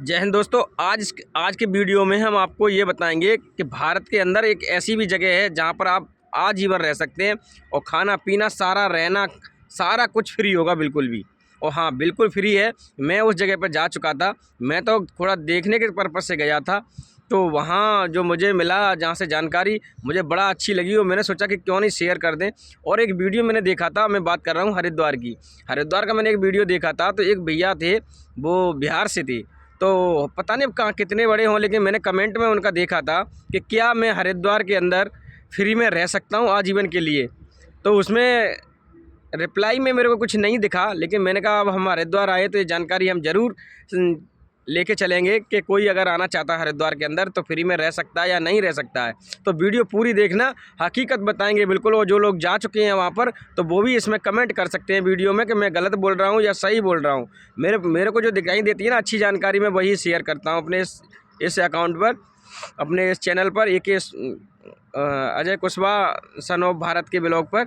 जय हिंद दोस्तों। आज के वीडियो में हम आपको ये बताएंगे कि भारत के अंदर एक ऐसी भी जगह है जहाँ पर आप आजीवन रह सकते हैं और खाना पीना सारा रहना सारा कुछ फ्री होगा, बिल्कुल भी। और हाँ, बिल्कुल फ्री है। मैं उस जगह पर जा चुका था। मैं तो थोड़ा देखने के पर्पज़ से गया था, तो वहाँ जो मुझे मिला, जहाँ से जानकारी मुझे बड़ा अच्छी लगी और मैंने सोचा कि क्यों नहीं शेयर कर दें। और एक वीडियो मैंने देखा था, मैं बात कर रहा हूँ हरिद्वार की। हरिद्वार का मैंने एक वीडियो देखा था, तो एक भैया थे, वो बिहार से थे। तो पता नहीं अब कहाँ कितने बड़े हों, लेकिन मैंने कमेंट में उनका देखा था कि क्या मैं हरिद्वार के अंदर फ्री में रह सकता हूँ आजीवन के लिए। तो उसमें रिप्लाई में मेरे को कुछ नहीं दिखा, लेकिन मैंने कहा अब हम हरिद्वार आए तो ये जानकारी हम ज़रूर लेके चलेंगे कि कोई अगर आना चाहता है हरिद्वार के अंदर तो फ्री में रह सकता है या नहीं रह सकता है। तो वीडियो पूरी देखना, हकीकत बताएंगे बिल्कुल। और जो लोग जा चुके हैं वहाँ पर, तो वो भी इसमें कमेंट कर सकते हैं वीडियो में कि मैं गलत बोल रहा हूँ या सही बोल रहा हूँ। मेरे को जो दिखाई देती है ना अच्छी जानकारी, मैं वही शेयर करता हूँ अपने इस अकाउंट पर, अपने इस चैनल पर, अजय कुशवाहा सन ऑफ भारत के ब्लॉग पर।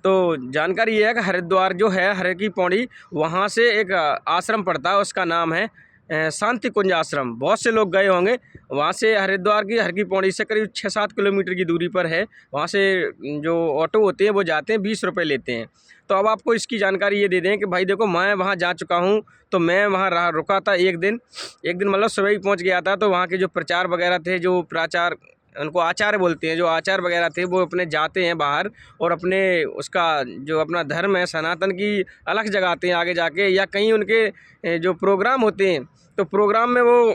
तो जानकारी ये है कि हरिद्वार जो है, हर की पौड़ी, वहाँ से एक आश्रम पड़ता है, उसका नाम है शांति कुंज आश्रम। बहुत से लोग गए होंगे वहाँ से। हरिद्वार की हर की पौड़ी से करीब 6-7 किलोमीटर की दूरी पर है। वहाँ से जो ऑटो होते हैं वो जाते हैं, 20 रुपये लेते हैं। तो अब आपको इसकी जानकारी ये दे दें कि भाई देखो, मैं वहाँ जा चुका हूँ। तो मैं वहाँ रुका था एक दिन मतलब सुबह ही पहुँच गया था। तो वहाँ के जो प्रचार वगैरह थे, जो प्राचार, उनको आचार्य बोलते हैं, जो आचार्य वगैरह थे, वो अपने जाते हैं बाहर और अपने उसका जो अपना धर्म है सनातन की अलग जगाते हैं आगे जाके, या कहीं उनके जो प्रोग्राम होते हैं तो प्रोग्राम में वो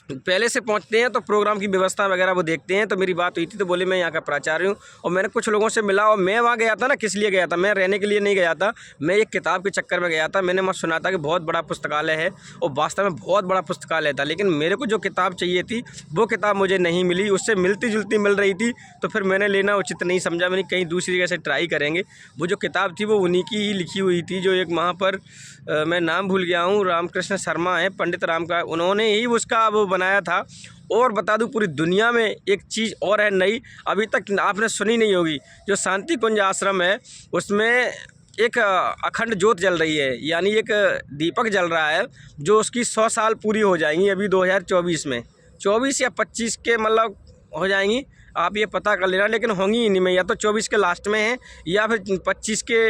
पहले से पहुंचते हैं, तो प्रोग्राम की व्यवस्था वगैरह वो देखते हैं। तो मेरी बात हुई थी, तो बोले मैं यहाँ का प्राचार्य हूँ। और मैंने कुछ लोगों से मिला, और मैं वहाँ गया था ना, किस लिए गया था, मैं रहने के लिए नहीं गया था, मैं एक किताब के चक्कर में गया था। मैंने वहाँ सुना था कि बहुत बड़ा पुस्तकालय है, और वास्तव में बहुत बड़ा पुस्तकालय था। लेकिन मेरे को जो किताब चाहिए थी वो किताब मुझे नहीं मिली, उससे मिलती जुलती मिल रही थी। तो फिर मैंने लेना उचित नहीं समझा। मैंने कहीं दूसरी जगह से ट्राई करेंगे। वो जो किताब थी वो उन्हीं की ही लिखी हुई थी, जो एक वहाँ पर मैं नाम भूल गया हूँ, रामकृष्ण शर्मा है, पंडित राम का, उन्होंने ही उसका वो बनाया था। और बता दूं, पूरी दुनिया में एक चीज़ और है नई, अभी तक आपने सुनी नहीं होगी। जो शांति कुंज आश्रम है, उसमें एक अखंड ज्योत जल रही है, यानी एक दीपक जल रहा है, जो उसकी 100 साल पूरी हो जाएंगी अभी 2024 में, 24 या 25 के मतलब हो जाएंगी। आप ये पता कर लेना, लेकिन होंगी ही नहीं में, या तो 24 के लास्ट में है या फिर 25 के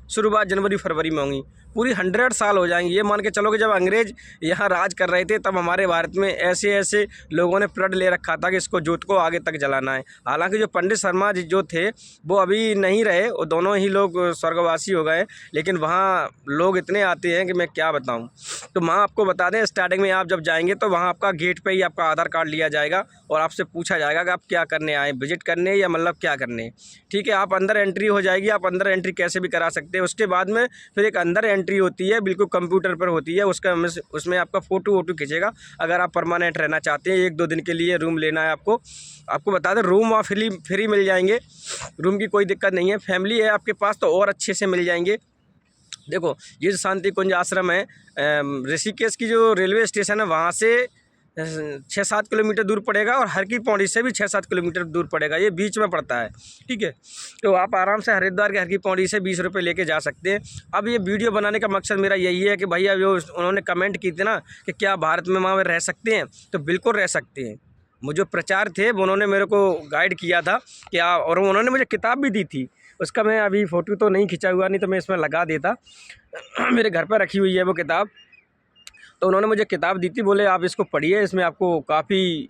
शुरुआत जनवरी फरवरी में होंगी। पूरी 100 साल हो जाएंगे। ये मान के चलो कि जब अंग्रेज़ यहाँ राज कर रहे थे, तब हमारे भारत में ऐसे ऐसे लोगों ने प्रण ले रखा था कि इसको ज्योत को आगे तक जलाना है। हालांकि जो पंडित शर्मा जी जो थे वो अभी नहीं रहे, वो दोनों ही लोग स्वर्गवासी हो गए। लेकिन वहाँ लोग इतने आते हैं कि मैं क्या बताऊँ। तो वहाँ आपको बता दें, स्टार्टिंग में आप जब जाएंगे तो वहाँ आपका गेट पर ही आपका आधार कार्ड लिया जाएगा और आपसे पूछा जाएगा कि आप क्या करने आए, विजिट करने या मतलब क्या करने। ठीक है, आप अंदर एंट्री हो जाएगी। आप अंदर एंट्री कैसे भी करा सकते हैं। उसके बाद में फिर एक अंदर एंट्री होती है, बिल्कुल कंप्यूटर पर होती है। उसमें आपका फ़ोटो खींचेगा। अगर आप परमानेंट रहना चाहते हैं, 1-2 दिन के लिए रूम लेना है आपको बता दें, रूम वहाँ फ्री मिल जाएंगे। रूम की कोई दिक्कत नहीं है। फैमिली है आपके पास तो और अच्छे से मिल जाएंगे। देखो, ये जो शांति कुंज आश्रम है, ऋषिकेश की जो रेलवे स्टेशन है वहाँ से 6-7 किलोमीटर दूर पड़ेगा, और हर की पौड़ी से भी 6-7 किलोमीटर दूर पड़ेगा। ये बीच में पड़ता है। ठीक है, तो आप आराम से हरिद्वार के हर की पौड़ी से 20 रुपये लेके जा सकते हैं। अब ये वीडियो बनाने का मकसद मेरा यही है कि भैया जो उन्होंने कमेंट की थी ना कि क्या भारत में वहाँ रह सकते हैं, तो बिल्कुल रह सकते हैं। वो जो प्रचार थे उन्होंने मेरे को गाइड किया था क्या, और उन्होंने मुझे किताब भी दी थी। उसका मैं अभी फ़ोटो तो नहीं खिंचा हुआ, नहीं तो मैं इसमें लगा देता। मेरे घर पर रखी हुई है वो किताब। तो उन्होंने मुझे किताब दी थी, बोले आप इसको पढ़िए, इसमें आपको काफ़ी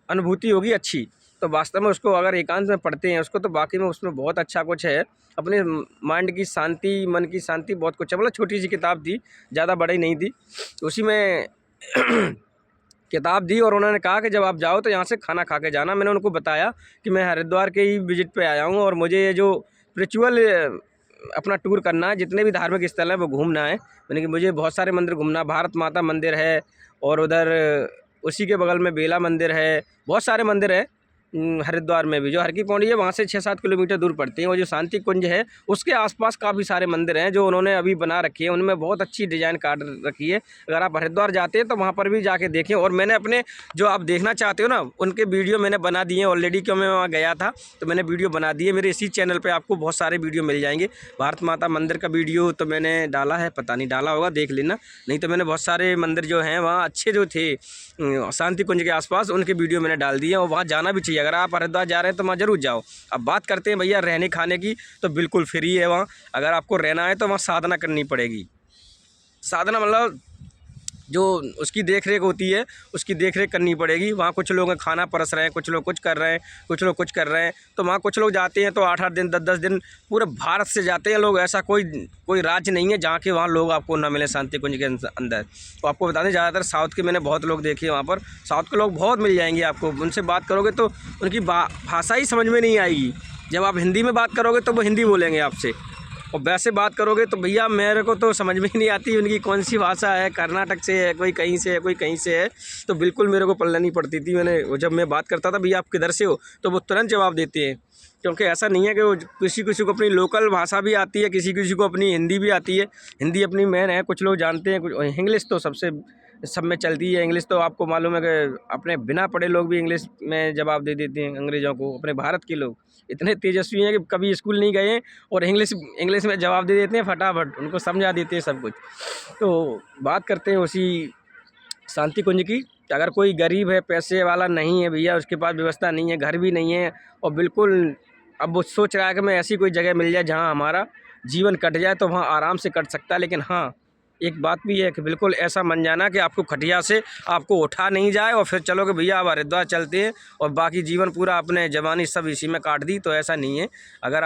अनुभूति होगी अच्छी। तो वास्तव में उसको अगर एकांत में पढ़ते हैं उसको, तो बाकी में उसमें बहुत अच्छा कुछ है। अपने माइंड की शांति, मन की शांति, बहुत कुछ है। मतलब छोटी सी किताब थी, ज़्यादा बड़ी नहीं थी। उसी में किताब दी, और उन्होंने कहा कि जब आप जाओ तो यहाँ से खाना खा के जाना। मैंने उनको बताया कि मैं हरिद्वार के ही विजिट पे आया हूँ, और मुझे ये जो स्पिरिचुअल अपना टूर करना है, जितने भी धार्मिक स्थल हैं वो घूमना है। यानी कि मुझे बहुत सारे मंदिर घूमना, भारत माता मंदिर है, और उधर उसी के बगल में बेला मंदिर है, बहुत सारे मंदिर है। हरिद्वार में भी जो हर की पौड़ी है वहाँ से 6-7 किलोमीटर दूर पड़ती है। वो जो शांति कुंज है उसके आसपास काफ़ी सारे मंदिर हैं जो उन्होंने अभी बना रखी है, उनमें बहुत अच्छी डिज़ाइन काट रखी है। अगर आप हरिद्वार जाते हैं तो वहाँ पर भी जाके देखें। और मैंने अपने जो आप देखना चाहते हो ना उनके वीडियो मैंने बना दिए हैं ऑलरेडी, क्यों मैं वहाँ गया था तो मैंने वीडियो बना दिए। मेरे इसी चैनल पर आपको बहुत सारे वीडियो मिल जाएंगे। भारत माता मंदिर का वीडियो तो मैंने डाला है, पता नहीं डाला होगा, देख लेना। नहीं तो मैंने बहुत सारे मंदिर जो हैं वहाँ अच्छे जो थे शांति कुंज के आसपास उनके वीडियो मैंने डाल दिए और वहाँ जाना भी चाहिए। अगर आप हरिद्वार जा रहे हैं तो वहाँ ज़रूर जाओ। अब बात करते हैं भैया रहने खाने की, तो बिल्कुल फ्री है वहाँ। अगर आपको रहना है तो वहाँ साधना करनी पड़ेगी। साधना मतलब जो उसकी देख रेख होती है उसकी देख रेख करनी पड़ेगी। वहाँ कुछ लोग खाना परस रहे हैं, कुछ लोग कुछ कर रहे हैं, कुछ लोग कुछ कर रहे हैं। तो वहाँ कुछ लोग जाते हैं तो 8-8 दिन 10-10 दिन पूरे भारत से जाते हैं लोग। ऐसा कोई राज्य नहीं है जहाँ के वहाँ लोग आपको ना मिले शांति कुंज के अंदर। तो आपको बता दें ज़्यादातर साउथ के मैंने बहुत लोग देखे वहाँ पर। साउथ के लोग बहुत मिल जाएंगे आपको, उनसे बात करोगे तो उनकी भाषा ही समझ में नहीं आएगी। जब आप हिंदी में बात करोगे तो वो हिंदी बोलेंगे आपसे, और वैसे बात करोगे तो भैया मेरे को तो समझ में ही नहीं आती उनकी कौन सी भाषा है, कर्नाटक से है, कोई कहीं से है, कोई कहीं से है। तो बिल्कुल मेरे को पढ़नी पड़ती थी। जब मैं बात करता था भैया आप किधर से हो, तो वो तुरंत जवाब देते हैं। क्योंकि ऐसा नहीं है कि वो किसी किसी को अपनी लोकल भाषा भी आती है, किसी किसी को अपनी हिंदी भी आती है। हिंदी अपनी मेन है, कुछ लोग जानते हैं, कुछ इंग्लिश तो सबसे सब में चलती है। इंग्लिश तो आपको मालूम है कि अपने बिना पढ़े लोग भी इंग्लिश में जवाब दे देते हैं अंग्रेज़ों को। अपने भारत के लोग इतने तेजस्वी हैं कि कभी स्कूल नहीं गए और इंग्लिश में जवाब दे देते हैं फटाफट, उनको समझा देते हैं सब कुछ। तो बात करते हैं उसी शांति कुंज की। अगर कोई गरीब है, पैसे वाला नहीं है भैया, उसके पास व्यवस्था नहीं है, घर भी नहीं है, और बिल्कुल अब वो सोच रहा है कि मैं ऐसी कोई जगह मिल जाए जहाँ हमारा जीवन कट जाए, तो वहाँ आराम से कट सकता है। लेकिन हाँ, एक बात भी है कि बिल्कुल ऐसा मन जाना कि आपको खटिया से आपको उठा नहीं जाए और फिर चलो कि भैया अब हरिद्वार चलते हैं और बाकी जीवन पूरा अपने जवानी सब इसी में काट दी, तो ऐसा नहीं है। अगर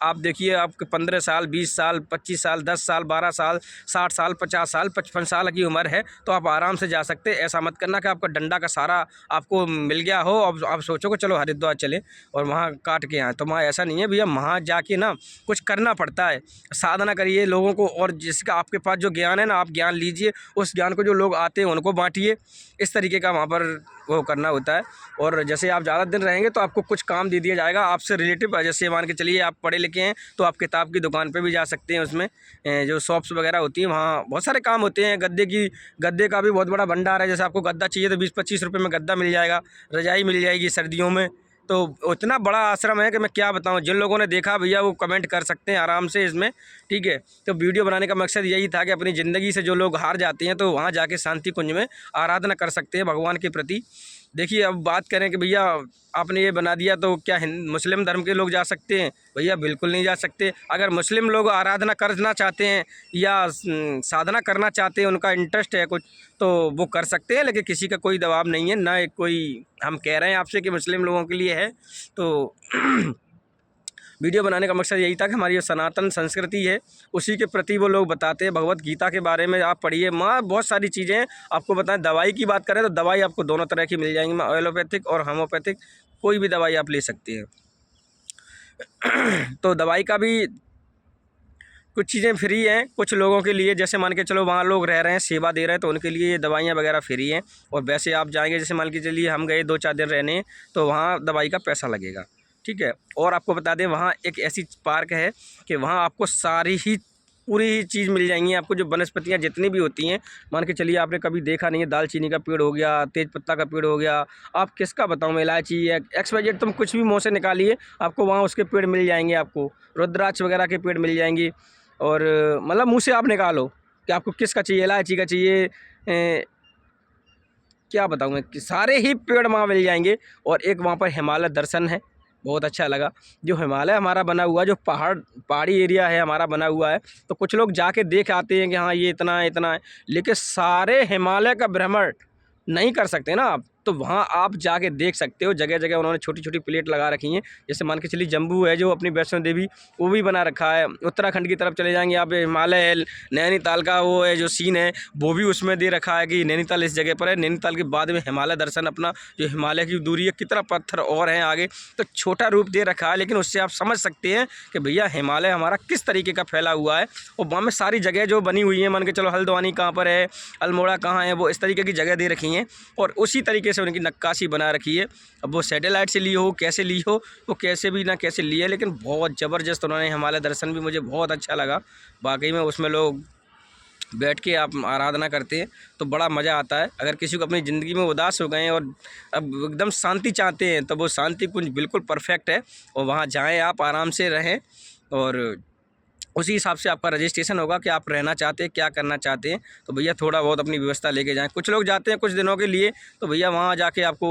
आप देखिए आपके 15 साल, 20 साल, 25 साल, 10 साल, 12 साल, 60 साल, 50 साल, 55 साल की उम्र है तो आप आराम से जा सकते हैं। ऐसा मत करना कि आपका डंडा का सहारा आपको मिल गया हो अब आप सोचो कि चलो हरिद्वार चले और वहाँ काट के आए। तो वहाँ ऐसा नहीं है भैया, वहाँ जाके ना कुछ करना पड़ता है, साधना करिए लोगों को, और जिसका आपके पास जो ज्ञान है ना आप ज्ञान लीजिए, उस ज्ञान को जो लोग आते हैं उनको बांटिए। इस तरीके का वहाँ पर वो करना होता है। और जैसे आप ज़्यादा दिन रहेंगे तो आपको कुछ काम दे दिया जाएगा आपसे रिलेटिव। जैसे मान के चलिए आप पढ़े लिखे हैं तो आप किताब की दुकान पे भी जा सकते हैं। उसमें जो शॉप्स वगैरह होती हैं वहाँ बहुत सारे काम होते हैं। गद्दे का भी बहुत बड़ा भंडार है। जैसे आपको गद्दा चाहिए तो 20-25 रुपये में गद्दा मिल जाएगा, रजाई मिल जाएगी सर्दियों में। तो इतना बड़ा आश्रम है कि मैं क्या बताऊं। जिन लोगों ने देखा भैया वो कमेंट कर सकते हैं आराम से इसमें, ठीक है। तो वीडियो बनाने का मकसद यही था कि अपनी ज़िंदगी से जो लोग हार जाते हैं तो वहाँ जाके शांति कुंज में आराधना कर सकते हैं भगवान के प्रति। देखिए अब बात करें कि भैया आपने ये बना दिया तो क्या मुस्लिम धर्म के लोग जा सकते हैं? भैया बिल्कुल नहीं जा सकते। अगर मुस्लिम लोग आराधना करना चाहते हैं या साधना करना चाहते हैं, उनका इंटरेस्ट है कुछ, तो वो कर सकते हैं, लेकिन किसी का कोई दबाव नहीं है। ना कोई हम कह रहे हैं आपसे कि मुस्लिम लोगों के लिए है। तो वीडियो बनाने का मकसद यही था कि हमारी जो सनातन संस्कृति है उसी के प्रति वो लोग बताते हैं। भगवत गीता के बारे में आप पढ़िए, वहाँ बहुत सारी चीज़ें हैं। आपको बताएं, दवाई की बात करें तो दवाई आपको दोनों तरह की मिल जाएंगी, एलोपैथिक और होम्योपैथिक, कोई भी दवाई आप ले सकते हैं। तो दवाई का भी कुछ चीज़ें फ्री हैं कुछ लोगों के लिए। जैसे मान के चलो वहाँ लोग रह रहे हैं, सेवा दे रहे हैं, तो उनके लिए ये दवाइयाँ वगैरह फ्री हैं। और वैसे आप जाएंगे, जैसे मान के चलिए हम गए 2-4 दिन रहने, तो वहाँ दवाई का पैसा लगेगा, ठीक है। और आपको बता दें वहाँ एक ऐसी पार्क है कि वहाँ आपको सारी ही पूरी ही चीज़ मिल जाएंगी। आपको जो वनस्पतियाँ जितनी भी होती हैं, मान के चलिए आपने कभी देखा नहीं है, दालचीनी का पेड़ हो गया, तेज पत्ता का पेड़ हो गया, आप किसका बताऊँ मैं, इलायची है, XYZ, तुम कुछ भी मुँह से निकालिए आपको वहाँ उसके पेड़ मिल जाएंगे। आपको रुद्राक्ष वगैरह के पेड़ मिल जाएंगे। और मतलब मुँह से आप निकालो कि आपको किसका चाहिए, इलायची का चाहिए, क्या बताऊँ मैं, कि सारे ही पेड़ वहाँ मिल जाएंगे। और एक वहाँ पर हिमालय दर्शन है, बहुत अच्छा लगा। जो हिमालय हमारा बना हुआ, जो पहाड़ी एरिया है हमारा बना हुआ है, तो कुछ लोग जाके देख आते हैं कि हाँ ये इतना है इतना है, लेकिन सारे हिमालय का भ्रमण नहीं कर सकते ना आप। तो वहाँ आप जाके देख सकते हो। जगह जगह उन्होंने छोटी छोटी प्लेट लगा रखी हैं। जैसे मान के चलिए जम्बू है जो अपनी वैष्णो देवी, वो भी बना रखा है। उत्तराखंड की तरफ चले जाएंगे आप, हिमालय है, नैनीताल का वो है जो सीन है वो भी उसमें दे रखा है कि नैनीताल इस जगह पर है। नैनीताल के बाद में हिमालय दर्शन, अपना जो हिमालय की दूरी है, कितना पत्थर और हैं आगे, तो छोटा रूप दे रखा है, लेकिन उससे आप समझ सकते हैं कि भैया हिमालय हमारा किस तरीके का फैला हुआ है। और वहाँ में सारी जगह जो बनी हुई है, मान के चलो हल्द्वानी कहाँ पर है, अल्मोड़ा कहाँ है, वो इस तरीके की जगह दे रखी हैं। और उसी तरीके से उनकी नक्काशी बना रखी है। अब वो सैटेलाइट से ली हो, कैसे ली हो, वो कैसे भी ना कैसे ली है, लेकिन बहुत ज़बरदस्त उन्होंने हिमालय दर्शन भी मुझे बहुत अच्छा लगा। वाकई में उसमें लोग बैठ के आप आराधना करते हैं तो बड़ा मज़ा आता है। अगर किसी को अपनी ज़िंदगी में उदास हो गए हैं और अब एकदम शांति चाहते हैं तो वो शांति कुंज बिल्कुल परफेक्ट है, और वहाँ जाएँ आप, आराम से रहें, और उसी हिसाब से आपका रजिस्ट्रेशन होगा कि आप रहना चाहते हैं, क्या करना चाहते हैं। तो भैया थोड़ा बहुत अपनी व्यवस्था लेके जाएँ। कुछ लोग जाते हैं कुछ दिनों के लिए, तो भैया वहाँ जाके आपको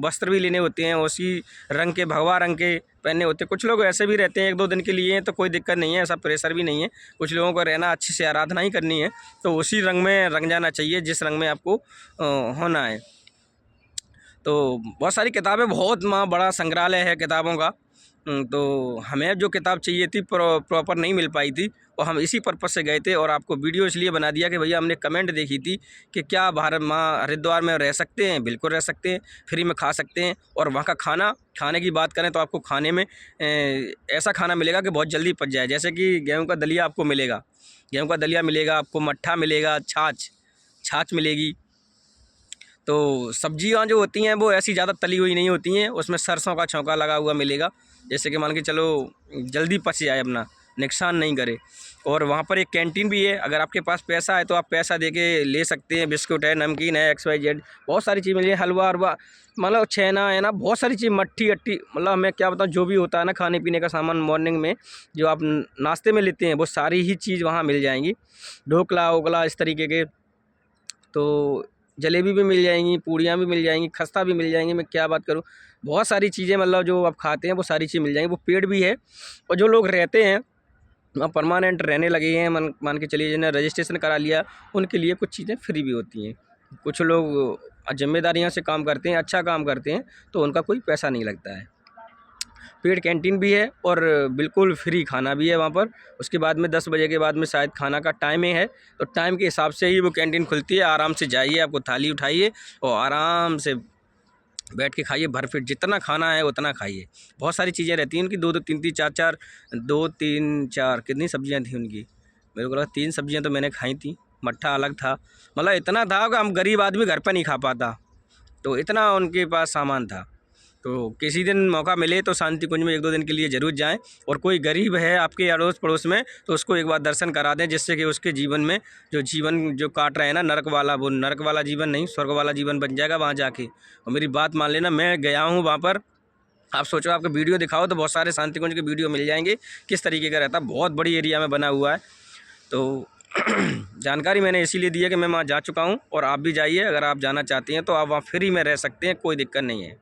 वस्त्र भी लेने होते हैं, उसी रंग के, भगवा रंग के पहनने होते हैं। कुछ लोग ऐसे भी रहते हैं 1-2 दिन के लिए, तो कोई दिक्कत नहीं है, ऐसा प्रेशर भी नहीं है। कुछ लोगों को रहना, अच्छे से आराधना ही करनी है, तो उसी रंग में रंग जाना चाहिए जिस रंग में आपको होना है। तो बहुत सारी किताबें, बहुत वहाँ बड़ा संग्रहालय है किताबों का। तो हमें जो किताब चाहिए थी प्रॉपर नहीं मिल पाई थी, और हम इसी पर्पज़ से गए थे। और आपको वीडियो इसलिए बना दिया कि भैया हमने कमेंट देखी थी कि क्या भारत माँ हरिद्वार में रह सकते हैं। बिल्कुल रह सकते हैं, फ्री में खा सकते हैं। और वहाँ का खाने की बात करें तो आपको खाने में ऐसा खाना मिलेगा कि बहुत जल्दी पच जाए। जैसे कि गेहूँ का दलिया आपको मिलेगा, गेहूँ का दलिया मिलेगा आपको, मट्ठा मिलेगा, छाछ मिलेगी। तो सब्जियाँ जो होती हैं वो ऐसी ज़्यादा तली हुई नहीं होती हैं, उसमें सरसों का छौंका लगा हुआ मिलेगा, जैसे कि मान के चलो जल्दी पच जाए, अपना नुकसान नहीं करे। और वहाँ पर एक कैंटीन भी है, अगर आपके पास पैसा है तो आप पैसा दे के ले सकते हैं। बिस्कुट है, नमकीन है, XYZ बहुत सारी चीज़ मिली है, हलवा, मतलब छेना है ना, बहुत सारी चीज़, मट्ठी अट्ठी, मतलब मैं क्या बताऊँ, जो भी होता है ना खाने पीने का सामान मॉर्निंग में जो आप नाश्ते में लेते हैं, वो सारी ही चीज़ वहाँ मिल जाएंगी। ढोकला वोकला इस तरीके के, तो जलेबी भी मिल जाएंगी, पूड़ियाँ भी मिल जाएंगी, खस्ता भी मिल जाएंगी। मैं क्या बात करूँ, बहुत सारी चीज़ें, मतलब जो आप खाते हैं वो सारी चीज़ मिल जाएंगी। वो पेड़ भी है, और जो लोग रहते हैं वहाँ परमानेंट रहने लगे हैं, मान के चलिए जिन्हें रजिस्ट्रेशन करा लिया, उनके लिए कुछ चीज़ें फ्री भी होती हैं। कुछ लोग जिम्मेदारियाँ से काम करते हैं, अच्छा काम करते हैं, तो उनका कोई पैसा नहीं लगता है। पेड कैंटीन भी है और बिल्कुल फ्री खाना भी है वहाँ पर। उसके बाद में 10 बजे के बाद में शायद खाना का टाइमिंग है, तो टाइम के हिसाब से ही वो कैंटीन खुलती है। आराम से जाइए, आपको थाली उठाइए और आराम से बैठ के खाइए, भरपेट जितना खाना है उतना खाइए। बहुत सारी चीज़ें रहती हैं उनकी, 2-2 3-3 4-4 2-3-4 कितनी सब्जियां थी उनकी, मेरे को लगा 3 सब्जियां तो मैंने खाई थी। मट्ठा अलग था, मतलब इतना था कि हम गरीब आदमी घर पर नहीं खा पाता, तो इतना उनके पास सामान था। तो किसी दिन मौका मिले तो शांति कुंज में 1-2 दिन के लिए ज़रूर जाएं। और कोई गरीब है आपके अड़ोस पड़ोस में तो उसको एक बार दर्शन करा दें, जिससे कि उसके जीवन में जो जीवन जो काट रहे हैं ना नरक वाला, वो नरक वाला जीवन नहीं, स्वर्ग वाला जीवन बन जाएगा वहाँ जाके। और मेरी बात मान लेना, मैं गया हूँ वहाँ पर, आप सोचो आपको वीडियो दिखाओ तो बहुत सारे शांति कुंज के वीडियो मिल जाएंगे किस तरीके का रहता है। बहुत बड़ी एरिया में बना हुआ है, तो जानकारी मैंने इसीलिए दी है कि मैं वहाँ जा चुका हूँ। और आप भी जाइए, अगर आप जाना चाहती हैं तो आप वहाँ फ्री में रह सकते हैं, कोई दिक्कत नहीं है।